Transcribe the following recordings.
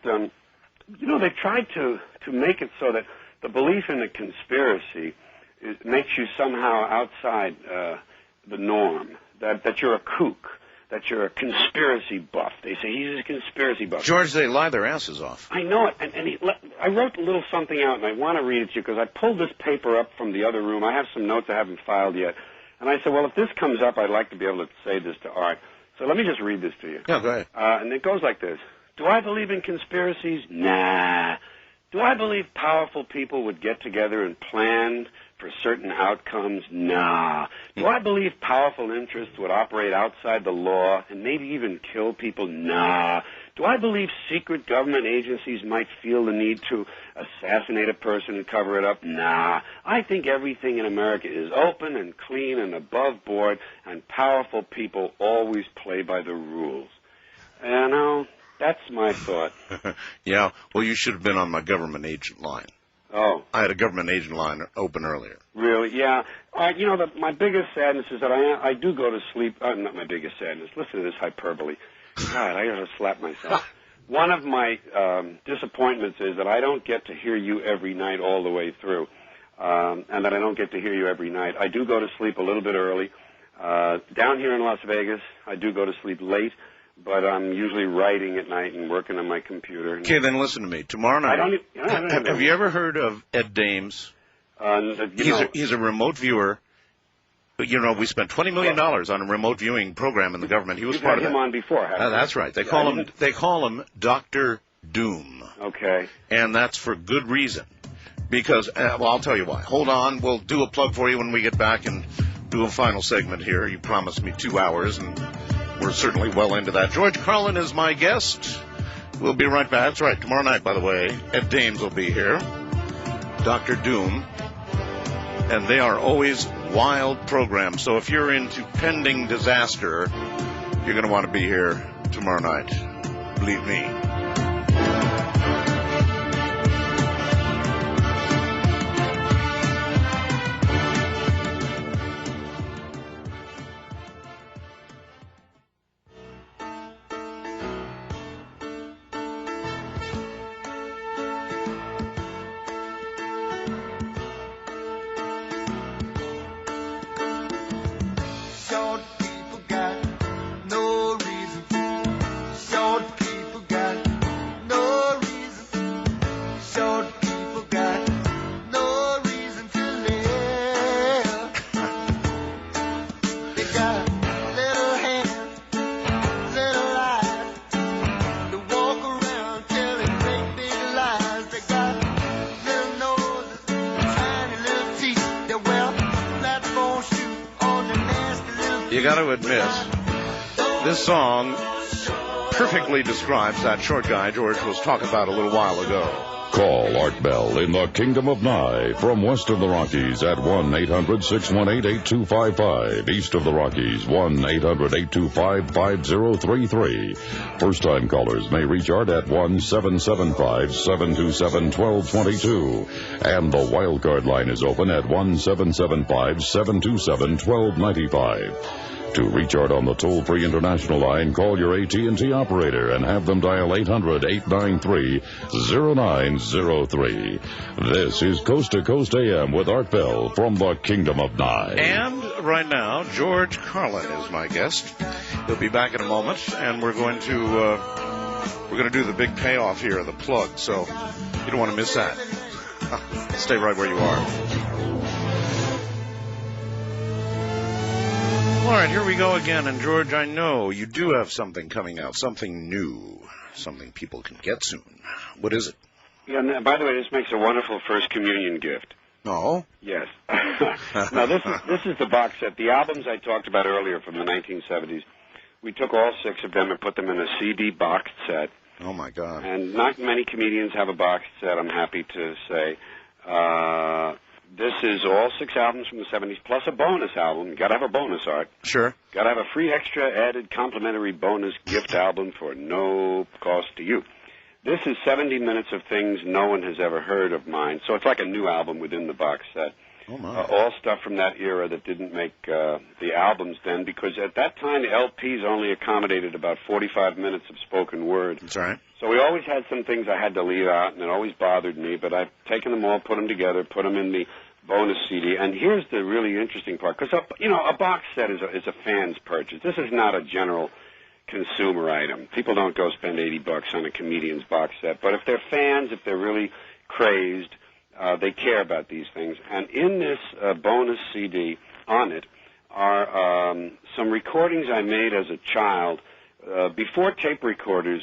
They tried to make it so that the belief in the conspiracy makes you somehow outside the norm, that you're a kook, that you're a conspiracy buff. They say he's a conspiracy buff. George, they lie their asses off. I know it. And I wrote a little something out, and I want to read it to you because I pulled this paper up from the other room. I have some notes I haven't filed yet. And I said, well, if this comes up, I'd like to be able to say this to Art. So let me just read this to you. Yeah, go ahead. And it goes like this. Do I believe in conspiracies? Nah. Do I believe powerful people would get together and plan for certain outcomes? Nah. Do I believe powerful interests would operate outside the law and maybe even kill people? Nah. Do I believe secret government agencies might feel the need to assassinate a person and cover it up? Nah. I think everything in America is open and clean and above board, and powerful people always play by the rules. That's my thought. Yeah, well, you should have been on my government agent line. Oh. I had a government agent line open earlier. Really? Yeah. My biggest sadness is that I do go to sleep. Not my biggest sadness. Listen to this hyperbole. God, I gotta slap myself. One of my disappointments is that I don't get to hear you every night all the way through, and that I don't get to hear you every night. I do go to sleep a little bit early. Down here in Las Vegas, I do go to sleep late. But I'm usually writing at night and working on my computer. Okay, then listen to me. Tomorrow night. Have you ever heard of Ed Dames? He's a remote viewer. We spent $20 million on a remote viewing program in the government. He was part of that. You've had him on before, haven't you? That's right. They call him Dr. Doom. Okay. And that's for good reason. Because, I'll tell you why. Hold on. We'll do a plug for you when we get back and do a final segment here. You promised me 2 hours, and we're certainly well into that. George Carlin is my guest. We'll be right back. That's right. Tomorrow night, by the way, Ed Dames will be here. Dr. Doom. And they are always wild programs. So if you're into pending disaster, you're going to want to be here tomorrow night. Believe me. You got to admit, this song perfectly describes that short guy George was talking about a little while ago. Call Art Bell in the Kingdom of Nye from west of the Rockies at 1-800-618-8255. East of the Rockies, 1-800-825-5033. First-time callers may reach Art at 1-775-727-1222. And the wildcard line is open at 1-775-727-1295. To reach Art on the toll-free international line, call your AT&T operator and have them dial 800-893-0903. This is Coast to Coast AM with Art Bell from the Kingdom of Nye. And right now, George Carlin is my guest. He'll be back in a moment, and we're going to do the big payoff here, the plug. So you don't want to miss that. Stay right where you are. All right, here we go again. And, George, I know you do have something coming out, something new, something people can get soon. What is it? Yeah, and by the way, this makes a wonderful first communion gift. Oh? Yes. Now, this is the box set. The albums I talked about earlier from the 1970s, we took all 6 of them and put them in a CD box set. Oh, my God. And not many comedians have a box set, I'm happy to say. This is all 6 albums from the 70s, plus a bonus album. You got to have a bonus, Art. Sure. Got to have a free extra added complimentary bonus gift album for no cost to you. This is 70 minutes of things no one has ever heard of mine, so it's like a new album within the box set. Oh, my. All stuff from that era that didn't make the albums then, because at that time the LPs only accommodated about 45 minutes of spoken word. That's right. So we always had some things I had to leave out, and it always bothered me, but I've taken them all, put them together, put them in the bonus CD. And here's the really interesting part, because, a box set is a fan's purchase. This is not a general consumer item. People don't go spend $80 on a comedian's box set. But if they're fans, if they're really crazed, they care about these things. And in this bonus CD, on it, are some recordings I made as a child. Before tape recorders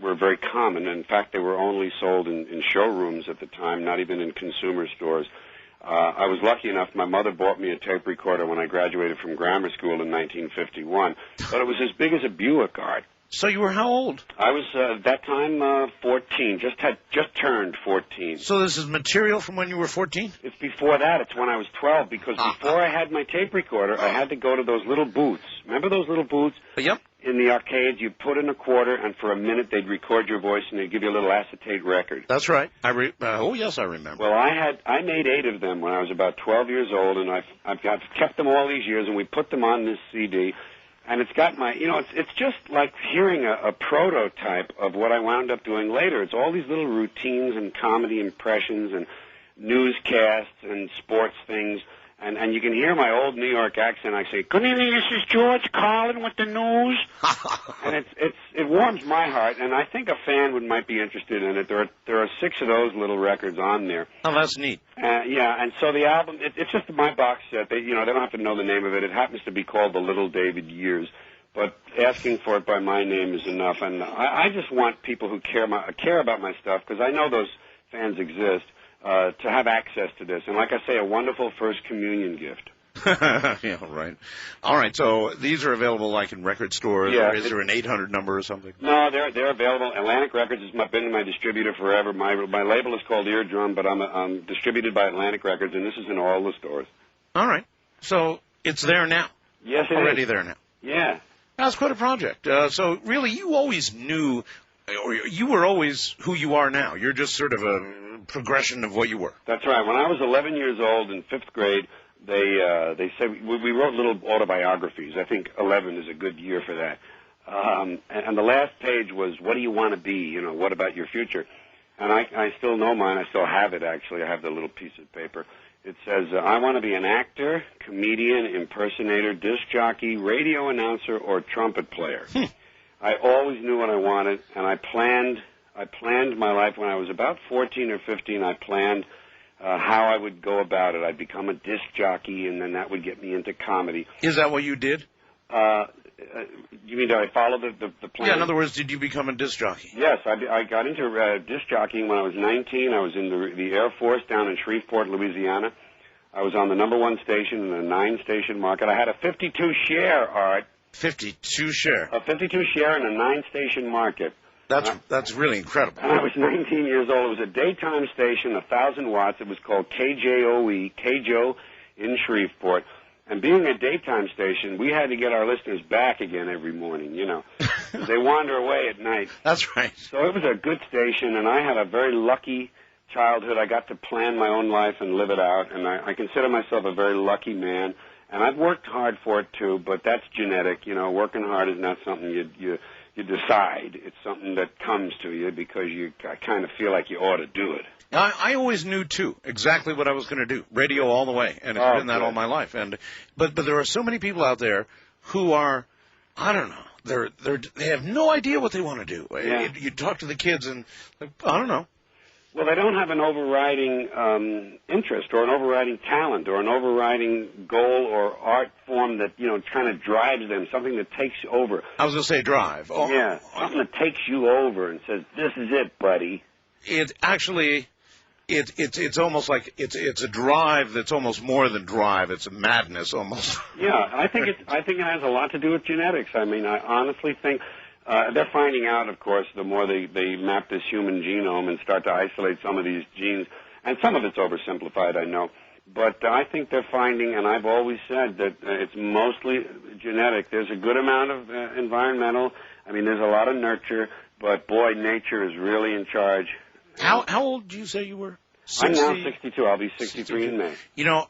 were very common. In fact, they were only sold in showrooms at the time, not even in consumer stores. I was lucky enough, my mother bought me a tape recorder when I graduated from grammar school in 1951, but it was as big as a Buick art. So you were how old? I was, at that time, 14, just turned 14. So this is material from when you were 14? It's before that. It's when I was 12, because before I had my tape recorder, I had to go to those little booths. Remember those little booths? Yep. In the arcades, you put in a quarter, and for a minute they'd record your voice, and they'd give you a little acetate record. That's right. Oh, yes, I remember. Well, I made 8 of them when I was about 12 years old, and I've kept them all these years, and we put them on this CD. And it's got my, it's just like hearing a prototype of what I wound up doing later. It's all these little routines and comedy impressions and newscasts and sports things. And you can hear my old New York accent. I say, "Good evening, this is George Carlin with the news." And it warms my heart, and I think a fan might be interested in it. There are 6 of those little records on there. Oh, that's neat. Yeah, and so the album, it's just my box set. They don't have to know the name of it. It happens to be called The Little David Years, but asking for it by my name is enough. And I just want people who care about my stuff, because I know those fans exist, to have access to this. And like I say, a wonderful first communion gift. Yeah, right. All right, so these are available like in record stores, Yeah, or is there an 800 number or something? No, they're available. Atlantic Records has been my distributor forever. My label is called Eardrum, but I'm distributed by Atlantic Records, and this is in all the stores. All right. So it's there now. Yes, it Already is. there now. Yeah. That's quite a project. So really, you always knew, or you were always who you are now. You're just sort of a progression of what you were. That's right. When I was 11 years old in 5th grade, they said we wrote little autobiographies. I think 11 is a good year for that. And the last page was, what do you want to be? What about your future? And I still know mine. I still have it, actually. I have the little piece of paper. It says, I want to be an actor, comedian, impersonator, disc jockey, radio announcer, or trumpet player. I always knew what I wanted, and I planned my life when I was about 14 or 15. I planned how I would go about it. I'd become a disc jockey, and then that would get me into comedy. Is that what you did? You mean, did I follow the plan? Yeah, in other words, did you become a disc jockey? Yes, I got into disc jockeying when I was 19. I was in the Air Force down in Shreveport, Louisiana. I was on the number 1 station in a 9-station market. I had a 52 share, Art. 52 share. A 52 share in a 9-station market. That's really incredible. And I was 19 years old. It was a daytime station, 1,000 watts. It was called KJOE, KJO in Shreveport. And being a daytime station, we had to get our listeners back again every morning, They wander away at night. That's right. So it was a good station, and I had a very lucky childhood. I got to plan my own life and live it out, and I consider myself a very lucky man. And I've worked hard for it, too, but that's genetic. Working hard is not something you decide. It's something that comes to you because you kind of feel like you ought to do it. I always knew, too, exactly what I was going to do. Radio all the way, and it's been that all my life. But there are so many people out there who are, I don't know, they have no idea what they want to do. Yeah. You talk to the kids, and I don't know. Well, they don't have an overriding interest or an overriding talent or an overriding goal or art form that, kind of drives them, something that takes over. I was going to say drive. Oh, yeah, something that takes you over and says, this is it, buddy. It actually, it's almost like it's a drive that's almost more than drive. It's a madness almost. Yeah, I think it has a lot to do with genetics. I mean, I honestly think... they're finding out, of course, the more they map this human genome and start to isolate some of these genes, and some of it's oversimplified, I know, but I think they're finding, and I've always said that it's mostly genetic. There's a good amount of environmental. I mean, there's a lot of nurture, but boy, nature is really in charge. How old do you say you were? I'm now 62. I'll be 63 in May. You know,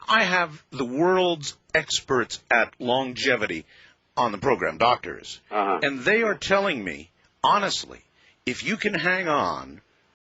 I have the world's experts at longevity on the program, doctors, and they are telling me, honestly, if you can hang on